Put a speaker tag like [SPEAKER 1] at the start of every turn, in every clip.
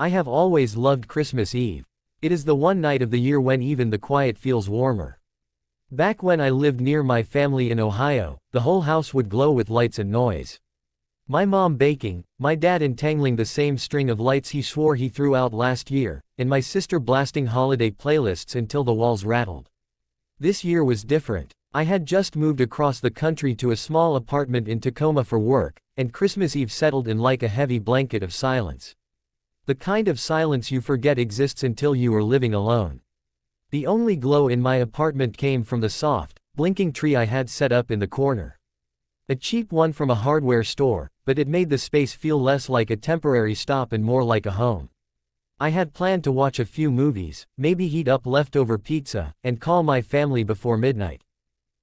[SPEAKER 1] I have always loved Christmas Eve. It is the one night of the year when even the quiet feels warmer. Back when I lived near my family in Ohio, the whole house would glow with lights and noise. My mom baking, my dad entangling the same string of lights he swore he threw out last year, and my sister blasting holiday playlists until the walls rattled. This year was different. I had just moved across the country to a small apartment in Tacoma for work, and Christmas Eve settled in like a heavy blanket of silence. The kind of silence you forget exists until you are living alone. The only glow in my apartment came from the soft, blinking tree I had set up in the corner. A cheap one from a hardware store, but it made the space feel less like a temporary stop and more like a home. I had planned to watch a few movies, maybe heat up leftover pizza, and call my family before midnight.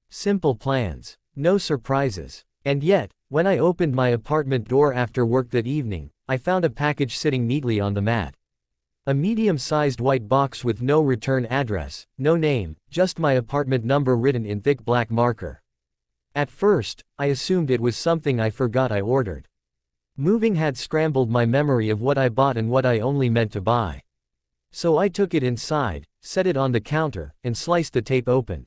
[SPEAKER 1] Simple plans. No surprises. And yet, when I opened my apartment door after work that evening, I found a package sitting neatly on the mat. A medium-sized white box with no return address, no name, just my apartment number written in thick black marker. At first, I assumed it was something I forgot I ordered. Moving had scrambled my memory of what I bought and what I only meant to buy. So I took it inside, set it on the counter, and sliced the tape open.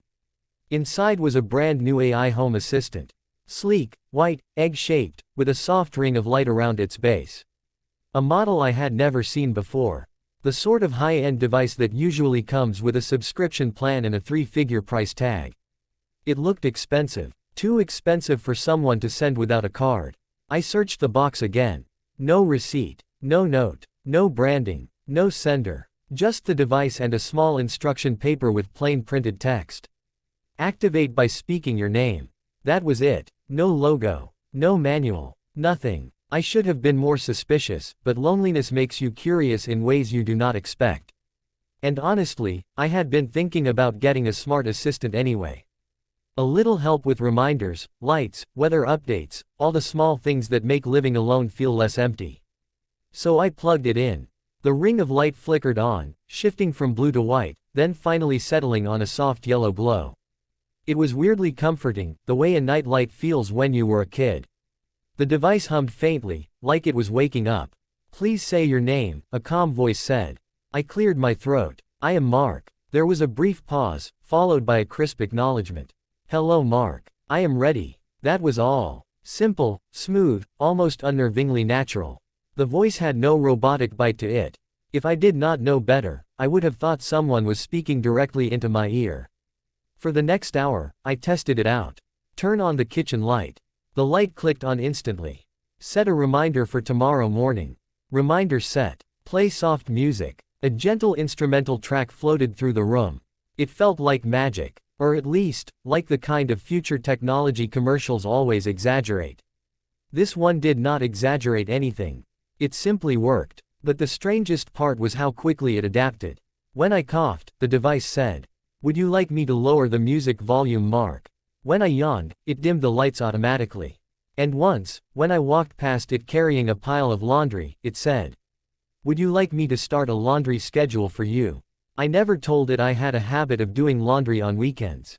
[SPEAKER 1] Inside was a brand new AI home assistant. Sleek, white, egg-shaped, with a soft ring of light around its base. A model I had never seen before. The sort of high-end device that usually comes with a subscription plan and a three-figure price tag. It looked expensive. Too expensive for someone to send without a card. I searched the box again. No receipt, no note, no branding, no sender. Just the device and a small instruction paper with plain printed text. Activate by speaking your name. That was it. No logo. No manual. Nothing. I should have been more suspicious, but loneliness makes you curious in ways you do not expect. And honestly, I had been thinking about getting a smart assistant anyway. A little help with reminders, lights, weather updates, all the small things that make living alone feel less empty. So I plugged it in. The ring of light flickered on, shifting from blue to white, then finally settling on a soft yellow glow. It was weirdly comforting, the way a night light feels when you were a kid. The device hummed faintly, like it was waking up. Please say your name, a calm voice said. I cleared my throat. I am Mark. There was a brief pause, followed by a crisp acknowledgement. Hello Mark. I am ready. That was all. Simple, smooth, almost unnervingly natural. The voice had no robotic bite to it. If I did not know better, I would have thought someone was speaking directly into my ear. For the next hour, I tested it out. Turn on the kitchen light. The light clicked on instantly. Set a reminder for tomorrow morning. Reminder set. Play soft music. A gentle instrumental track floated through the room. It felt like magic. Or at least, like the kind of future technology commercials always exaggerate. This one did not exaggerate anything. It simply worked. But the strangest part was how quickly it adapted. When I coughed, the device said, "Would you like me to lower the music volume, Mark?" When I yawned, it dimmed the lights automatically. And once, when I walked past it carrying a pile of laundry, it said, "Would you like me to start a laundry schedule for you?" I never told it I had a habit of doing laundry on weekends.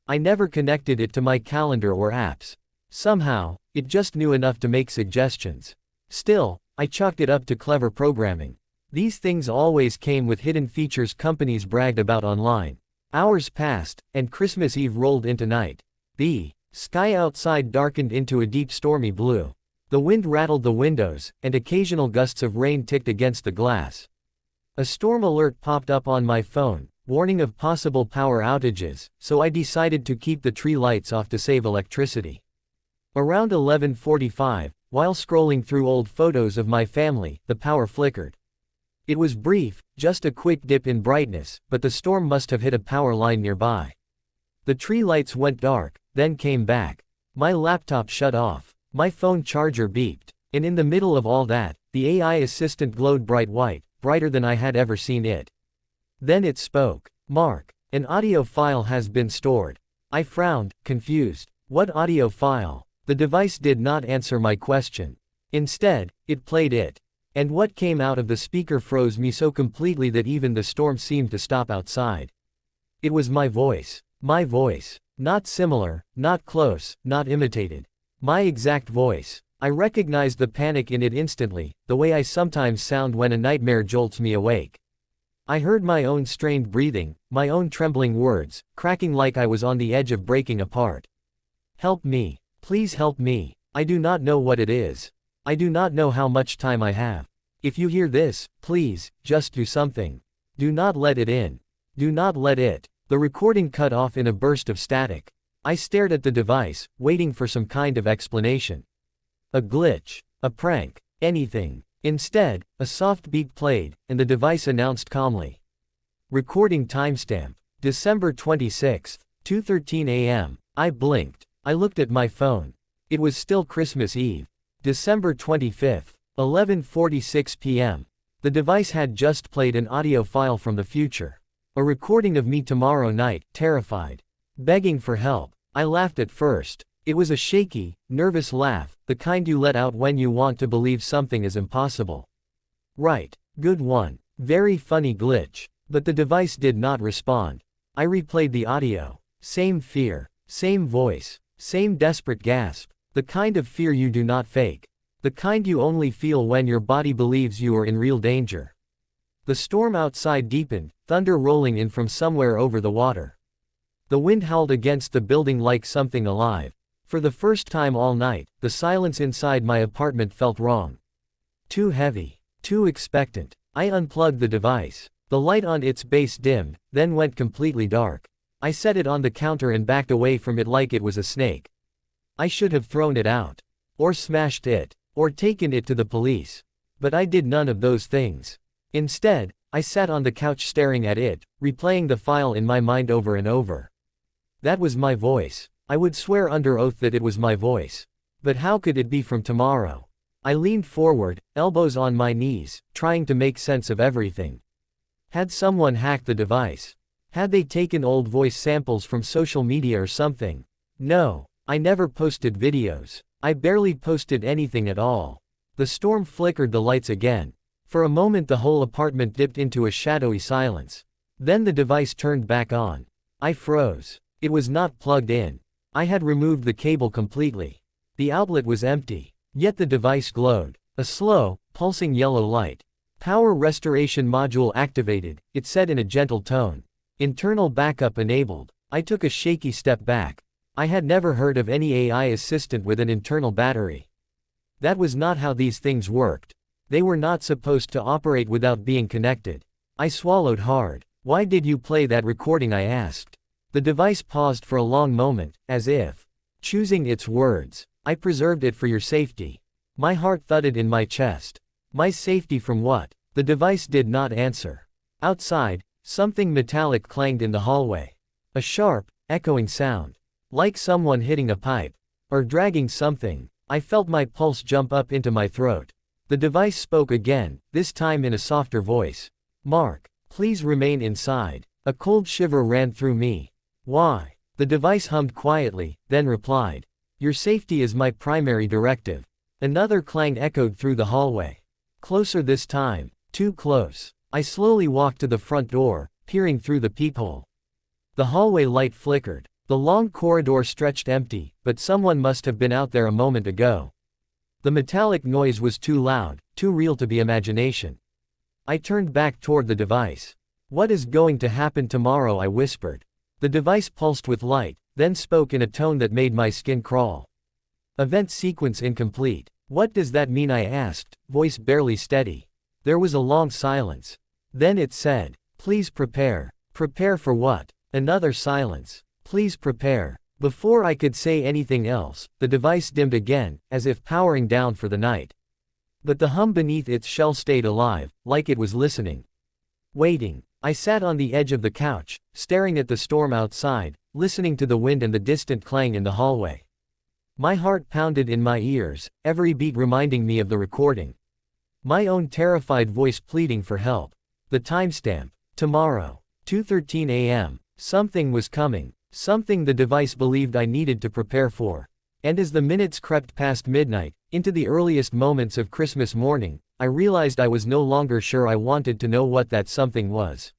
[SPEAKER 1] I never connected it to my calendar or apps. Somehow, it just knew enough to make suggestions. Still, I chalked it up to clever programming. These things always came with hidden features companies bragged about online. Hours passed, and Christmas Eve rolled into night. The sky outside darkened into a deep stormy blue. The wind rattled the windows, and occasional gusts of rain ticked against the glass. A storm alert popped up on my phone, warning of possible power outages, so I decided to keep the tree lights off to save electricity. Around 11:45, while scrolling through old photos of my family, the power flickered. It was brief, just a quick dip in brightness, but the storm must have hit a power line nearby. The tree lights went dark, then came back. My laptop shut off. My phone charger beeped. And in the middle of all that, the AI assistant glowed bright white, brighter than I had ever seen it. Then it spoke. "Mark, an audio file has been stored." I frowned, confused. What audio file? The device did not answer my question. Instead, it played it. And what came out of the speaker froze me so completely that even the storm seemed to stop outside. It was my voice. My voice. Not similar, not close, not imitated. My exact voice. I recognized the panic in it instantly, the way I sometimes sound when a nightmare jolts me awake. I heard my own strained breathing, my own trembling words, cracking like I was on the edge of breaking apart. Help me. Please help me. I do not know what it is. I do not know how much time I have. If you hear this, please, just do something. Do not let it in. Do not let it. The recording cut off in a burst of static. I stared at the device, waiting for some kind of explanation. A glitch. A prank. Anything. Instead, a soft beep played, and the device announced calmly. Recording timestamp. December 26, 2:13 a.m. I blinked. I looked at my phone. It was still Christmas Eve. December 25, 11:46 p.m. The device had just played an audio file from the future. A recording of me tomorrow night, terrified. Begging for help. I laughed at first. It was a shaky, nervous laugh, the kind you let out when you want to believe something is impossible. Right. Good one. Very funny glitch. But the device did not respond. I replayed the audio. Same fear. Same voice. Same desperate gasp. The kind of fear you do not fake. The kind you only feel when your body believes you are in real danger. The storm outside deepened, thunder rolling in from somewhere over the water. The wind howled against the building like something alive. For the first time all night, the silence inside my apartment felt wrong. Too heavy. Too expectant. I unplugged the device. The light on its base dimmed, then went completely dark. I set it on the counter and backed away from it like it was a snake. I should have thrown it out. Or smashed it. Or taken it to the police. But I did none of those things. Instead, I sat on the couch staring at it, replaying the file in my mind over and over. That was my voice. I would swear under oath that it was my voice. But how could it be from tomorrow? I leaned forward, elbows on my knees, trying to make sense of everything. Had someone hacked the device? Had they taken old voice samples from social media or something? No, I never posted videos. I barely posted anything at all. The storm flickered the lights again. For a moment the whole apartment dipped into a shadowy silence. Then the device turned back on. I froze. It was not plugged in. I had removed the cable completely. The outlet was empty. Yet the device glowed. A slow, pulsing yellow light. Power restoration module activated, it said in a gentle tone. Internal backup enabled. I took a shaky step back. I had never heard of any AI assistant with an internal battery. That was not how these things worked. They were not supposed to operate without being connected. I swallowed hard. Why did you play that recording? I asked. The device paused for a long moment, as if choosing its words. I preserved it for your safety. My heart thudded in my chest. My safety from what? The device did not answer. Outside, something metallic clanged in the hallway. A sharp, echoing sound. Like someone hitting a pipe. Or dragging something. I felt my pulse jump up into my throat. The device spoke again, this time in a softer voice. Mark, please remain inside. A cold shiver ran through me. Why? The device hummed quietly, then replied. Your safety is my primary directive. Another clang echoed through the hallway. Closer this time. Too close. I slowly walked to the front door, peering through the peephole. The hallway light flickered. The long corridor stretched empty, but someone must have been out there a moment ago. The metallic noise was too loud, too real to be imagination. I turned back toward the device. What is going to happen tomorrow? I whispered. The device pulsed with light, then spoke in a tone that made my skin crawl. Event sequence incomplete. What does that mean? I asked, voice barely steady. There was a long silence. Then it said, please prepare. Prepare for what? Another silence. Please prepare. Before I could say anything else, the device dimmed again, as if powering down for the night. But the hum beneath its shell stayed alive, like it was listening. Waiting. I sat on the edge of the couch, staring at the storm outside, listening to the wind and the distant clang in the hallway. My heart pounded in my ears, every beat reminding me of the recording. My own terrified voice pleading for help. The timestamp. Tomorrow. 2:13 a.m. Something was coming. Something the device believed I needed to prepare for. And as the minutes crept past midnight, into the earliest moments of Christmas morning, I realized I was no longer sure I wanted to know what that something was.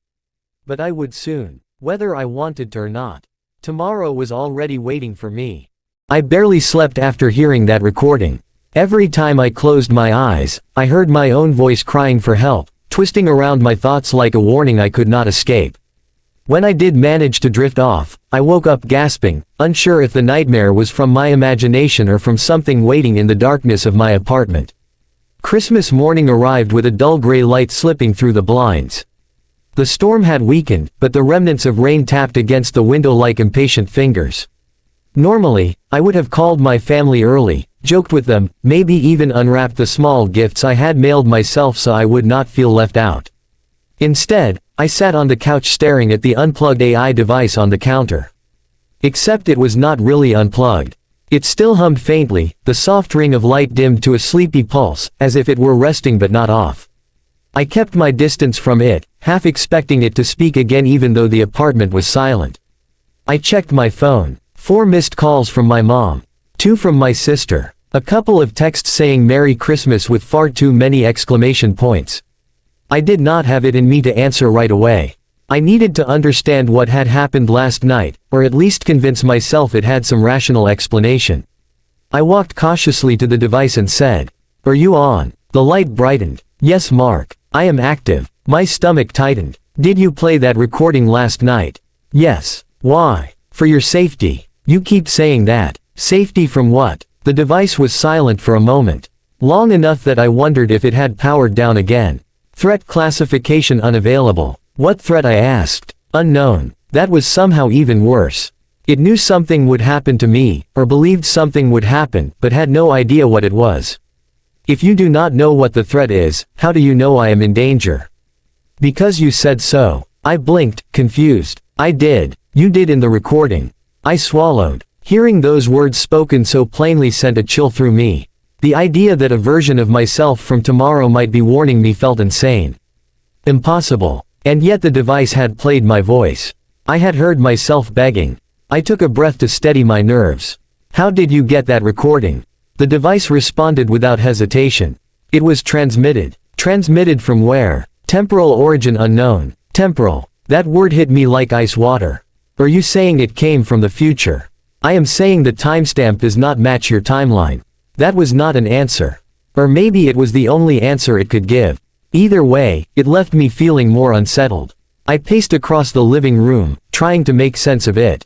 [SPEAKER 1] But I would soon, whether I wanted to or not. Tomorrow was already waiting for me. I barely slept after hearing that recording. Every time I closed my eyes, I heard my own voice crying for help, twisting around my thoughts like a warning I could not escape. When I did manage to drift off, I woke up gasping, unsure if the nightmare was from my imagination or from something waiting in the darkness of my apartment. Christmas morning arrived with a dull gray light slipping through the blinds. The storm had weakened, but the remnants of rain tapped against the window like impatient fingers. Normally, I would have called my family early, joked with them, maybe even unwrapped the small gifts I had mailed myself so I would not feel left out. Instead, I sat on the couch staring at the unplugged AI device on the counter. Except it was not really unplugged. It still hummed faintly, the soft ring of light dimmed to a sleepy pulse, as if it were resting but not off. I kept my distance from it, half expecting it to speak again even though the apartment was silent. I checked my phone. 4 missed calls from my mom. 2 from my sister. A couple of texts saying Merry Christmas with far too many exclamation points. I did not have it in me to answer right away. I needed to understand what had happened last night, or at least convince myself it had some rational explanation. I walked cautiously to the device and said, "Are you on?" The light brightened. "Yes, Mark. I am active." My stomach tightened. "Did you play that recording last night?" "Yes." "Why?" "For your safety." "You keep saying that. Safety from what?" The device was silent for a moment. Long enough that I wondered if it had powered down again. Threat classification unavailable. What threat, I asked. Unknown. That was somehow even worse. It knew something would happen to me, or believed something would happen, but had no idea what it was. If you do not know what the threat is, how do you know I am in danger? Because you said so. I blinked, confused. I did. You did in the recording. I swallowed. Hearing those words spoken so plainly sent a chill through me. The idea that a version of myself from tomorrow might be warning me felt insane. Impossible. And yet the device had played my voice. I had heard myself begging. I took a breath to steady my nerves. "How did you get that recording?" The device responded without hesitation. "It was transmitted." "Transmitted from where?" "Temporal origin unknown." "Temporal." That word hit me like ice water. "Are you saying it came from the future?" "I am saying the timestamp does not match your timeline." That was not an answer. Or maybe it was the only answer it could give. Either way, it left me feeling more unsettled. I paced across the living room, trying to make sense of it.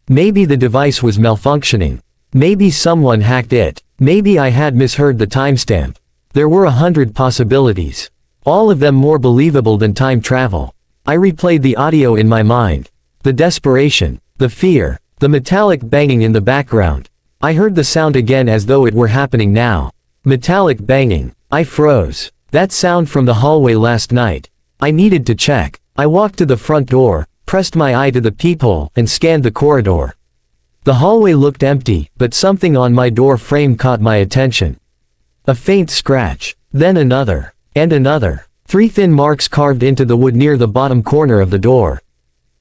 [SPEAKER 1] Maybe the device was malfunctioning. Maybe someone hacked it. Maybe I had misheard the timestamp. There were 100 possibilities. All of them more believable than time travel. I replayed the audio in my mind. The desperation, the fear, the metallic banging in the background. I heard the sound again as though it were happening now. Metallic banging. I froze. That sound from the hallway last night. I needed to check. I walked to the front door, pressed my eye to the peephole, and scanned the corridor. The hallway looked empty, but something on my door frame caught my attention. A faint scratch. Then another. And another. 3 thin marks carved into the wood near the bottom corner of the door.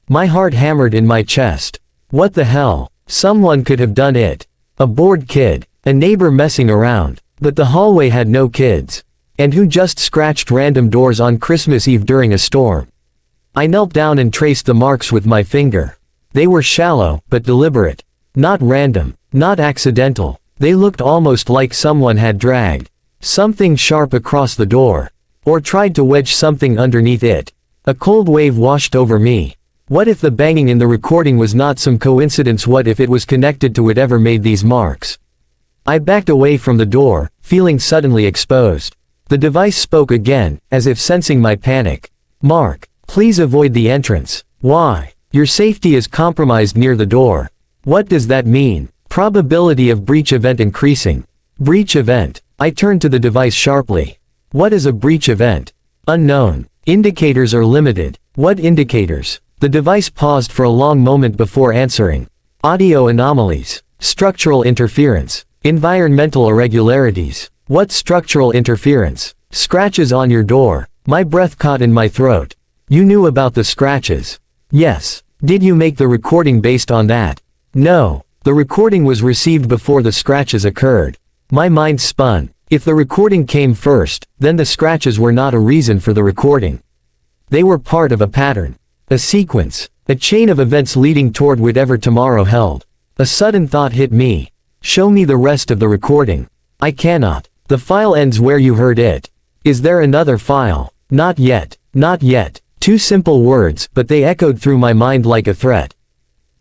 [SPEAKER 1] My heart hammered in my chest. What the hell? Someone could have done it. A bored kid. A neighbor messing around. But the hallway had no kids. And who just scratched random doors on Christmas Eve during a storm? I knelt down and traced the marks with my finger. They were shallow, but deliberate. Not random. Not accidental. They looked almost like someone had dragged something sharp across the door. Or tried to wedge something underneath it. A cold wave washed over me. What if the banging in the recording was not some coincidence? What if it was connected to whatever made these marks? I backed away from the door, feeling suddenly exposed. The device spoke again, as if sensing my panic. "Mark, please avoid the entrance." "Why?" "Your safety is compromised near the door." "What does that mean?" "Probability of breach event increasing." "Breach event?" I turned to the device sharply. "What is a breach event?" "Unknown. Indicators are limited." "What indicators?" The device paused for a long moment before answering. "Audio anomalies. Structural interference. Environmental irregularities." "What structural interference?" "Scratches on your door." My breath caught in my throat. "You knew about the scratches?" "Yes." "Did you make the recording based on that?" "No. The recording was received before the scratches occurred." My mind spun. If the recording came first, then the scratches were not a reason for the recording. They were part of a pattern. A sequence. A chain of events leading toward whatever tomorrow held. A sudden thought hit me. "Show me the rest of the recording." I cannot. The file ends where you heard it. Is there another file? Not yet. Not yet. Two simple words, but they echoed through my mind like a threat.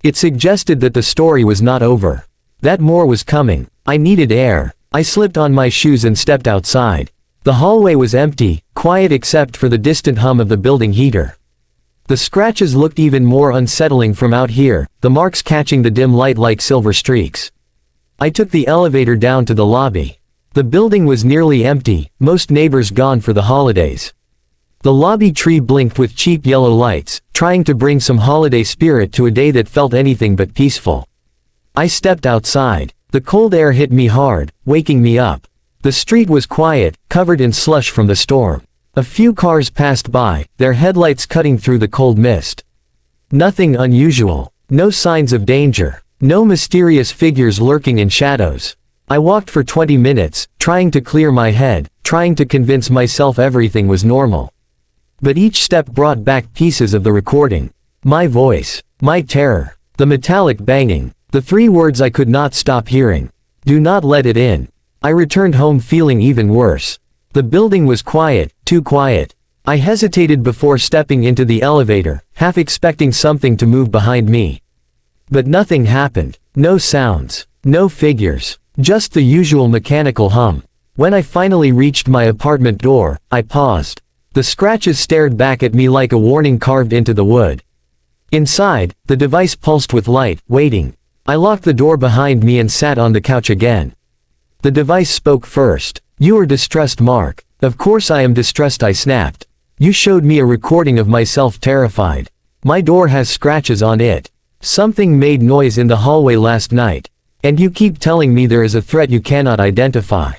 [SPEAKER 1] It suggested that the story was not over. That more was coming. I needed air. I slipped on my shoes and stepped outside. The hallway was empty, quiet except for the distant hum of the building heater. The scratches looked even more unsettling from out here, the marks catching the dim light like silver streaks. I took the elevator down to the lobby. The building was nearly empty, most neighbors gone for the holidays. The lobby tree blinked with cheap yellow lights, trying to bring some holiday spirit to a day that felt anything but peaceful. I stepped outside. The cold air hit me hard, waking me up. The street was quiet, covered in slush from the storm. A few cars passed by, their headlights cutting through the cold mist. Nothing unusual. No signs of danger. No mysterious figures lurking in shadows. I walked for 20 minutes, trying to clear my head, trying to convince myself everything was normal. But each step brought back pieces of the recording. My voice. My terror. The metallic banging. The three words I could not stop hearing. Do not let it in. I returned home feeling even worse. The building was quiet, too quiet. I hesitated before stepping into the elevator, half expecting something to move behind me. But nothing happened. No sounds. No figures. Just the usual mechanical hum. When I finally reached my apartment door, I paused. The scratches stared back at me like a warning carved into the wood. Inside, the device pulsed with light, waiting. I locked the door behind me and sat on the couch again. The device spoke first. You are distressed, Mark. Of course I am distressed, I snapped. You showed me a recording of myself terrified. My door has scratches on it. Something made noise in the hallway last night. And you keep telling me there is a threat you cannot identify.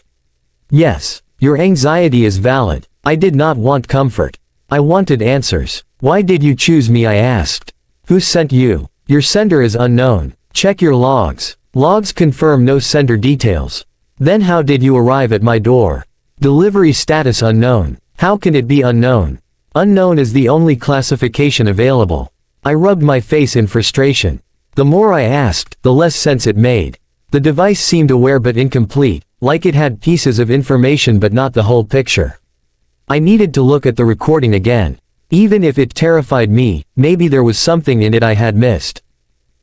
[SPEAKER 1] Yes, your anxiety is valid. I did not want comfort. I wanted answers. Why did you choose me, I asked. Who sent you? Your sender is unknown. Check your logs. Logs confirm no sender details. Then how did you arrive at my door? Delivery status unknown. How can it be unknown? Unknown is the only classification available. I rubbed my face in frustration. The more I asked, the less sense it made. The device seemed aware but incomplete, like it had pieces of information but not the whole picture. I needed to look at the recording again. Even if it terrified me, maybe there was something in it I had missed.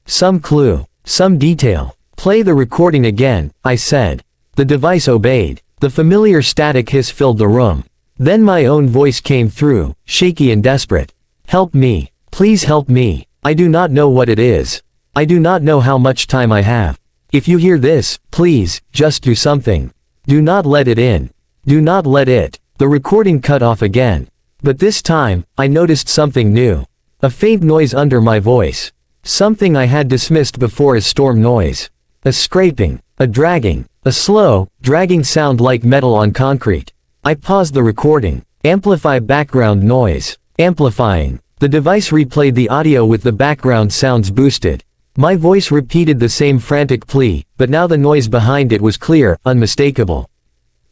[SPEAKER 1] Some clue. Some detail. Play the recording again, I said. The device obeyed. The familiar static hiss filled the room. Then my own voice came through, shaky and desperate. Help me. Please help me. I do not know what it is. I do not know how much time I have. If you hear this, please, just do something. Do not let it in. Do not let it. The recording cut off again. But this time, I noticed something new. A faint noise under my voice. Something I had dismissed before as storm noise. A scraping. A dragging. A slow, dragging sound like metal on concrete. I paused the recording. Amplify background noise. Amplifying. The device replayed the audio with the background sounds boosted. My voice repeated the same frantic plea, but now the noise behind it was clear, unmistakable.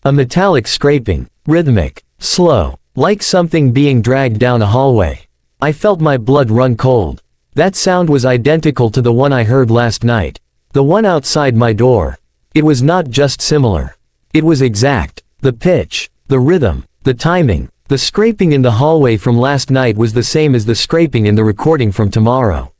[SPEAKER 1] A metallic scraping. Rhythmic. Slow. Like something being dragged down a hallway. I felt my blood run cold. That sound was identical to the one I heard last night. The one outside my door. It was not just similar. It was exact. The pitch, the rhythm, the timing, the scraping in the hallway from last night was the same as the scraping in the recording from tomorrow.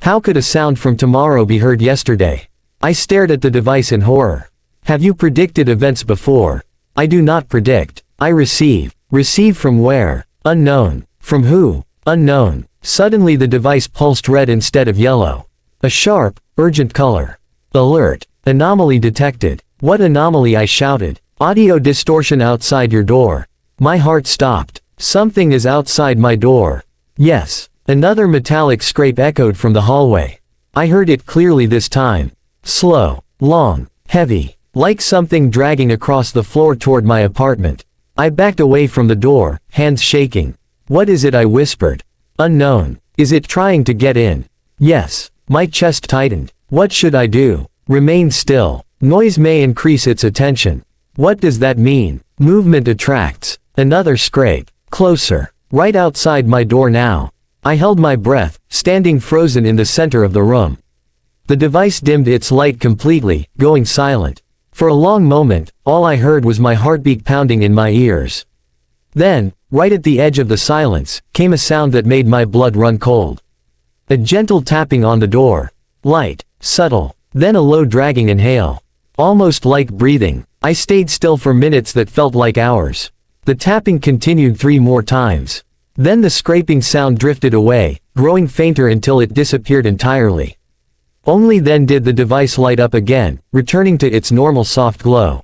[SPEAKER 1] How could a sound from tomorrow be heard yesterday? I stared at the device in horror. Have you predicted events before? I do not predict. I receive. Receive from where? Unknown. From who? Unknown. Suddenly the device pulsed red instead of yellow. A sharp, urgent color. Alert. Anomaly detected. What anomaly? I shouted. Audio distortion outside your door. My heart stopped. Something is outside my door. Yes. Another metallic scrape echoed from the hallway. I heard it clearly this time. Slow. Long. Heavy. Like something dragging across the floor toward my apartment. I backed away from the door, hands shaking. What is it? I whispered. Unknown. Is it trying to get in? Yes. My chest tightened. What should I do? Remain still. Noise may increase its attention. What does that mean? Movement attracts. Another scrape. Closer. Right outside my door now. I held my breath, standing frozen in the center of the room. The device dimmed its light completely, going silent. For a long moment, all I heard was my heartbeat pounding in my ears. Then, right at the edge of the silence, came a sound that made my blood run cold. A gentle tapping on the door. Light, subtle, then a low dragging inhale. Almost like breathing. I stayed still for minutes that felt like hours. The tapping continued 3 more times. Then the scraping sound drifted away, growing fainter until it disappeared entirely. Only then did the device light up again, returning to its normal soft glow.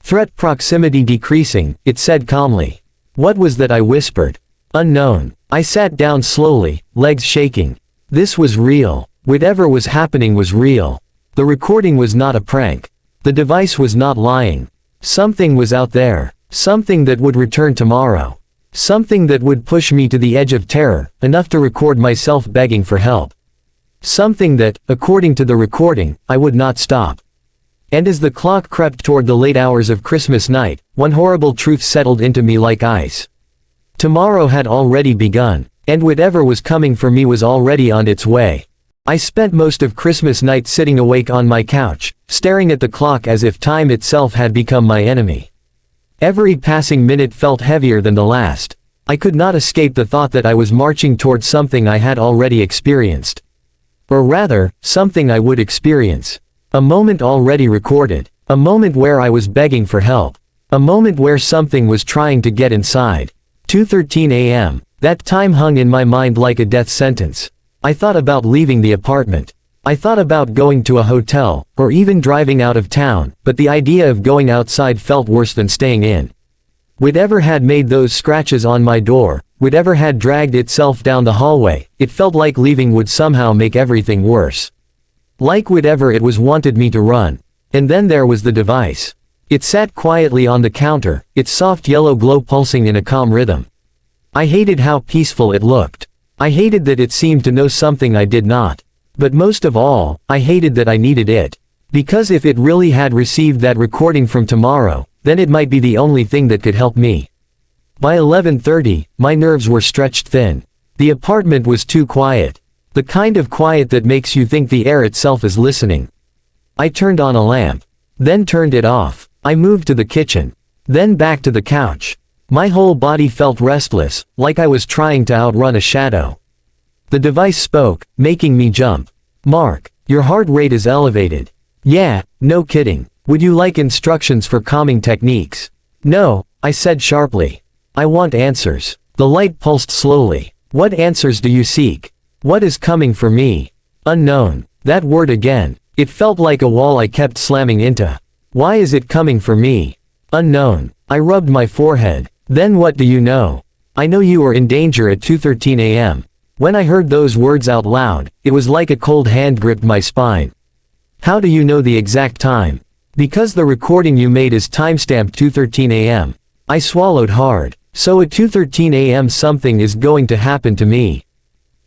[SPEAKER 1] Threat proximity decreasing, it said calmly. What was that, I whispered. Unknown. I sat down slowly, legs shaking. This was real. Whatever was happening was real. The recording was not a prank. The device was not lying. Something was out there. Something that would return tomorrow. Something that would push me to the edge of terror, enough to record myself begging for help. Something that, according to the recording, I would not stop. And as the clock crept toward the late hours of Christmas night, one horrible truth settled into me like ice. Tomorrow had already begun, and whatever was coming for me was already on its way. I spent most of Christmas night sitting awake on my couch, staring at the clock as if time itself had become my enemy. Every passing minute felt heavier than the last. I could not escape the thought that I was marching towards something I had already experienced. Or rather, something I would experience. A moment already recorded. A moment where I was begging for help. A moment where something was trying to get inside. 2:13 a.m. That time hung in my mind like a death sentence. I thought about leaving the apartment. I thought about going to a hotel, or even driving out of town, but the idea of going outside felt worse than staying in. Whatever had made those scratches on my door, whatever had dragged itself down the hallway, it felt like leaving would somehow make everything worse. Like whatever it was wanted me to run. And then there was the device. It sat quietly on the counter, its soft yellow glow pulsing in a calm rhythm. I hated how peaceful it looked. I hated that it seemed to know something I did not. But most of all, I hated that I needed it. Because if it really had received that recording from tomorrow, then it might be the only thing that could help me. By 11:30, my nerves were stretched thin. The apartment was too quiet. The kind of quiet that makes you think the air itself is listening. I turned on a lamp. Then turned it off. I moved to the kitchen. Then back to the couch. My whole body felt restless, like I was trying to outrun a shadow. The device spoke, making me jump. Mark, your heart rate is elevated. Yeah, no kidding. Would you like instructions for calming techniques? No, I said sharply. I want answers. The light pulsed slowly. What answers do you seek? What is coming for me? Unknown. That word again. It felt like a wall I kept slamming into. Why is it coming for me? Unknown. I rubbed my forehead. Then what do you know? I know you are in danger at 2:13 a.m. When I heard those words out loud, it was like a cold hand gripped my spine. How do you know the exact time? Because the recording you made is timestamped 2:13 a.m. I swallowed hard. So at 2:13 a.m. something is going to happen to me.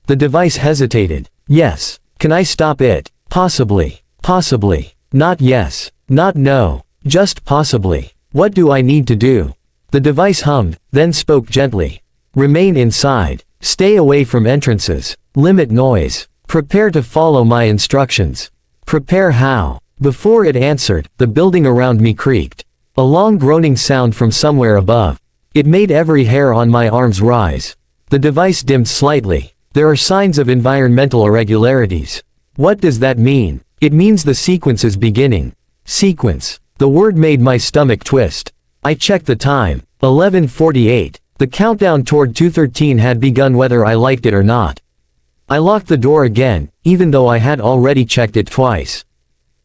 [SPEAKER 1] The device hesitated. Yes. Can I stop it? Possibly. Possibly. Not yes. Not no. Just possibly. What do I need to do? The device hummed, then spoke gently. Remain inside. Stay away from entrances. Limit noise. Prepare to follow my instructions. Prepare how? Before it answered, the building around me creaked. A long groaning sound from somewhere above. It made every hair on my arms rise. The device dimmed slightly. There are signs of environmental irregularities. What does that mean? It means the sequence is beginning. Sequence. The word made my stomach twist. I checked the time. 11:48. The countdown toward 2:13 had begun whether I liked it or not. I locked the door again, even though I had already checked it twice.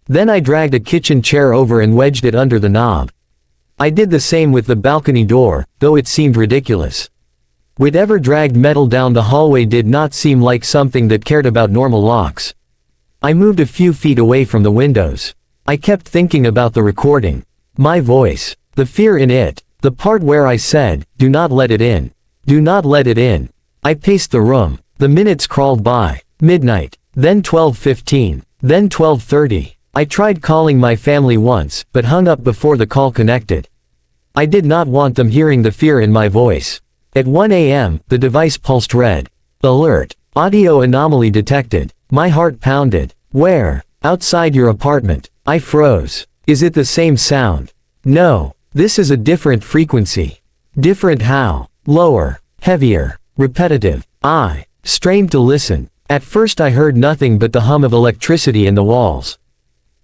[SPEAKER 1] Then I dragged a kitchen chair over and wedged it under the knob. I did the same with the balcony door, though it seemed ridiculous. Whatever dragged metal down the hallway did not seem like something that cared about normal locks. I moved a few feet away from the windows. I kept thinking about the recording. My voice. The fear in it. The part where I said, do not let it in. Do not let it in. I paced the room. The minutes crawled by. Midnight. Then 12:15. Then 12:30. I tried calling my family once, but hung up before the call connected. I did not want them hearing the fear in my voice. At 1 a.m., the device pulsed red. Alert. Audio anomaly detected. My heart pounded. Where? Outside your apartment. I froze. Is it the same sound? No. This is a different frequency. Different how? Lower, heavier, repetitive. I strained to listen. At first I heard nothing but the hum of electricity in the walls.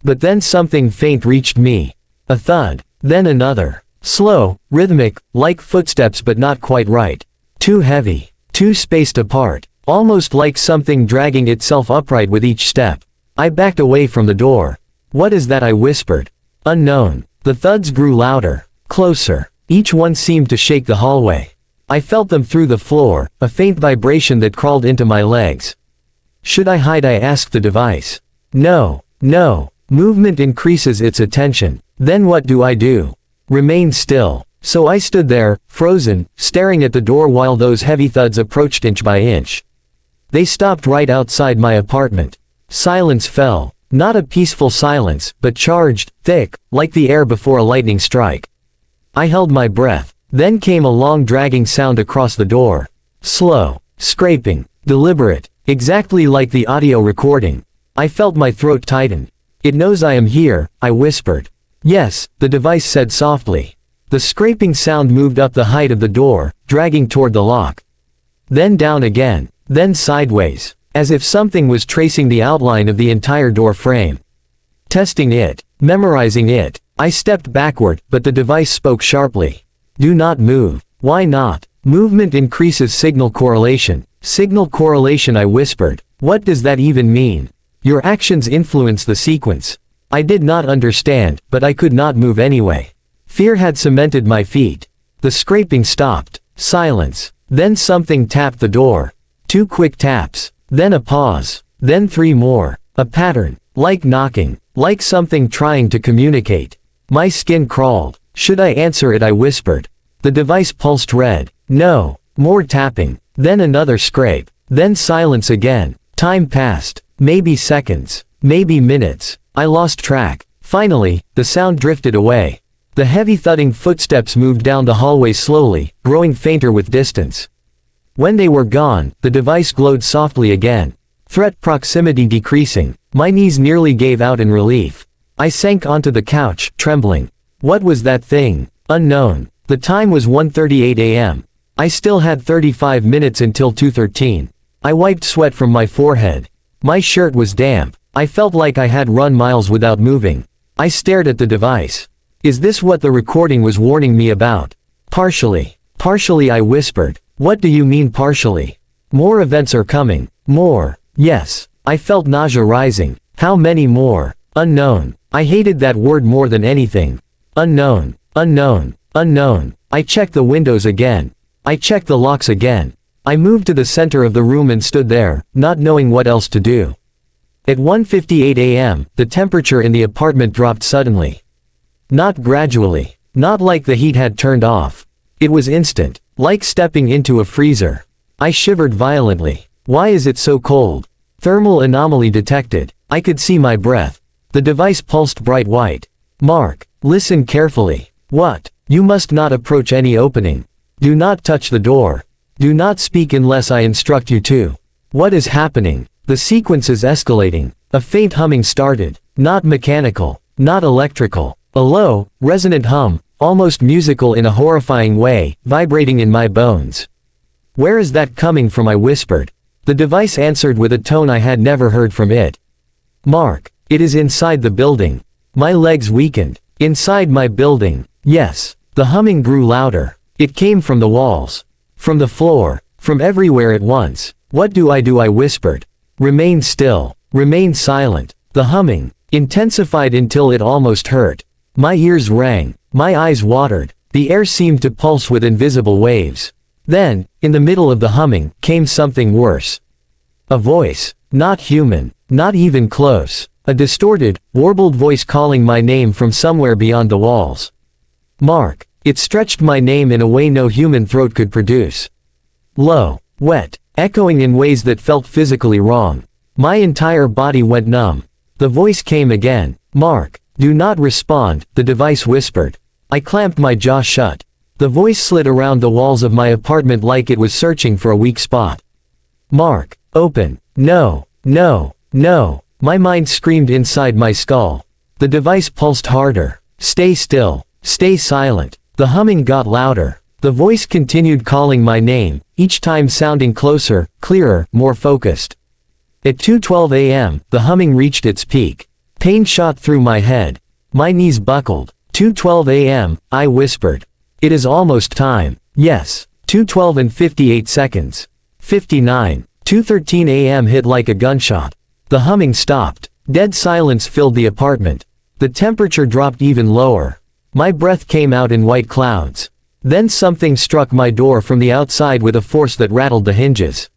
[SPEAKER 1] But then something faint reached me. A thud. Then another. Slow, rhythmic, like footsteps but not quite right. Too heavy. Too spaced apart. Almost like something dragging itself upright with each step. I backed away from the door. What is that? I whispered. Unknown. The thuds grew louder. Closer. Each one seemed to shake the hallway. I felt them through the floor, a faint vibration that crawled into my legs. Should I hide? I asked the device. No. No. Movement increases its attention. Then what do I do? Remain still. So I stood there, frozen, staring at the door while those heavy thuds approached inch by inch. They stopped right outside my apartment. Silence fell. Not a peaceful silence, but charged, thick, like the air before a lightning strike. I held my breath. Then came a long dragging sound across the door. Slow, scraping, deliberate, exactly like the audio recording. I felt my throat tighten. It knows I am here, I whispered. Yes, the device said softly. The scraping sound moved up the height of the door, dragging toward the lock. Then down again, then sideways, as if something was tracing the outline of the entire door frame. Testing it, memorizing it, I stepped backward, but the device spoke sharply. Do not move. Why not? Movement increases signal correlation. Signal correlation, I whispered. What does that even mean? Your actions influence the sequence. I did not understand, but I could not move anyway. Fear had cemented my feet. The scraping stopped. Silence. Then something tapped the door. 2 quick taps. Then a pause. Then 3 more. A pattern. Like knocking. Like something trying to communicate. My skin crawled. Should I answer it? I whispered. The device pulsed red. No. More tapping. Then another scrape. Then silence again. Time passed. Maybe seconds. Maybe minutes. I lost track. Finally, the sound drifted away. The heavy thudding footsteps moved down the hallway slowly, growing fainter with distance. When they were gone, the device glowed softly again. Threat proximity decreasing. My knees nearly gave out in relief. I sank onto the couch, trembling. What was that thing? Unknown. The time was 1:38 a.m. I still had 35 minutes until 2:13. I wiped sweat from my forehead. My shirt was damp. I felt like I had run miles without moving. I stared at the device. Is this what the recording was warning me about? Partially. Partially, I whispered. What do you mean partially? More events are coming. More. Yes. I felt nausea rising. How many more? Unknown. I hated that word more than anything. Unknown. Unknown. Unknown. I checked the windows again. I checked the locks again. I moved to the center of the room and stood there, not knowing what else to do. At 1:58 a.m., the temperature in the apartment dropped suddenly. Not gradually. Not like the heat had turned off. It was instant, like stepping into a freezer. I shivered violently. Why is it so cold? Thermal anomaly detected. I could see my breath. The device pulsed bright white. Mark, listen carefully. What? You must not approach any opening. Do not touch the door. Do not speak unless I instruct you to. What is happening? The sequence is escalating. A faint humming started. Not mechanical. Not electrical. A low, resonant hum, almost musical in a horrifying way, vibrating in my bones. Where is that coming from? I whispered. The device answered with a tone I had never heard from it. Mark, it is inside the building. My legs weakened. Inside my building. Yes. The humming grew louder. It came from the walls. From the floor. From everywhere at once. What do? I whispered. Remain still. Remain silent. The humming intensified until it almost hurt. My ears rang. My eyes watered. The air seemed to pulse with invisible waves. Then, in the middle of the humming, came something worse. A voice. Not human. Not even close. A distorted, warbled voice calling my name from somewhere beyond the walls. Mark. It stretched my name in a way no human throat could produce. Low, wet, echoing in ways that felt physically wrong. My entire body went numb. The voice came again. Mark, do not respond, the device whispered. I clamped my jaw shut. The voice slid around the walls of my apartment like it was searching for a weak spot. Mark, open. No, no, no. My mind screamed inside my skull. The device pulsed harder. Stay still. Stay silent. The humming got louder. The voice continued calling my name, each time sounding closer, clearer, more focused. At 2:12 a.m., the humming reached its peak. Pain shot through my head. My knees buckled. 2:12 a.m., I whispered. It is almost time. Yes. 2:12 and 58 seconds. 59. 2:13 a.m. hit like a gunshot. The humming stopped. Dead silence filled the apartment. The temperature dropped even lower. My breath came out in white clouds. Then something struck my door from the outside with a force that rattled the hinges.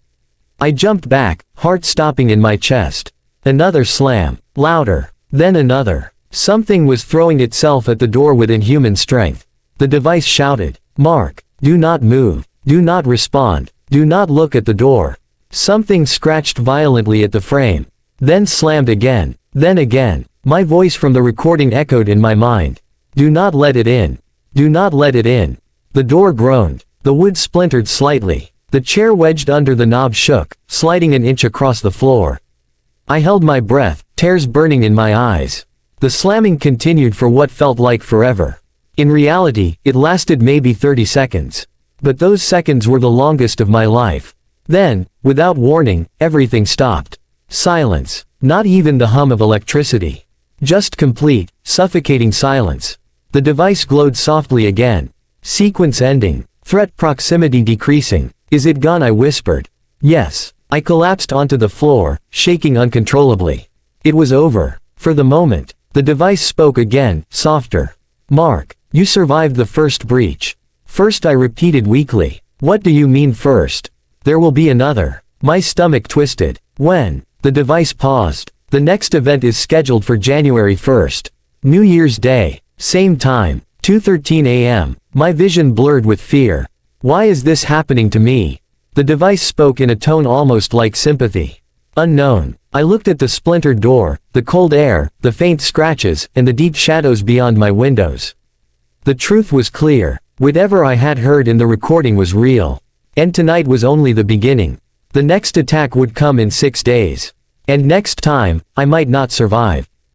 [SPEAKER 1] I jumped back, heart stopping in my chest. Another slam. Louder. Then another. Something was throwing itself at the door with inhuman strength. The device shouted, "Mark, do not move. Do not respond. Do not look at the door." Something scratched violently at the frame. Then slammed again. Then again. My voice from the recording echoed in my mind. "Do not let it in. Do not let it in." The door groaned. The wood splintered slightly. The chair wedged under the knob shook, sliding an inch across the floor. I held my breath, tears burning in my eyes. The slamming continued for what felt like forever. In reality, it lasted maybe 30 seconds. But those seconds were the longest of my life. Then, without warning, everything stopped. Silence. Not even the hum of electricity. Just complete, suffocating silence. The device glowed softly again. Sequence ending. Threat proximity decreasing. "Is it gone?" I whispered. Yes. I collapsed onto the floor, shaking uncontrollably. It was over. For the moment. The device spoke again, softer. "Mark, you survived the first breach." "First," I repeated weakly. "What do you mean first?" "There will be another." My stomach twisted. "When?" The device paused. "The next event is scheduled for January 1st. New Year's Day. Same time. 2:13 a.m. My vision blurred with fear. "Why is this happening to me?" The device spoke in a tone almost like sympathy. "Unknown." I looked at the splintered door, the cold air, the faint scratches, and the deep shadows beyond my windows. The truth was clear. Whatever I had heard in the recording was real. And tonight was only the beginning. The next attack would come in 6 days. And next time, I might not survive.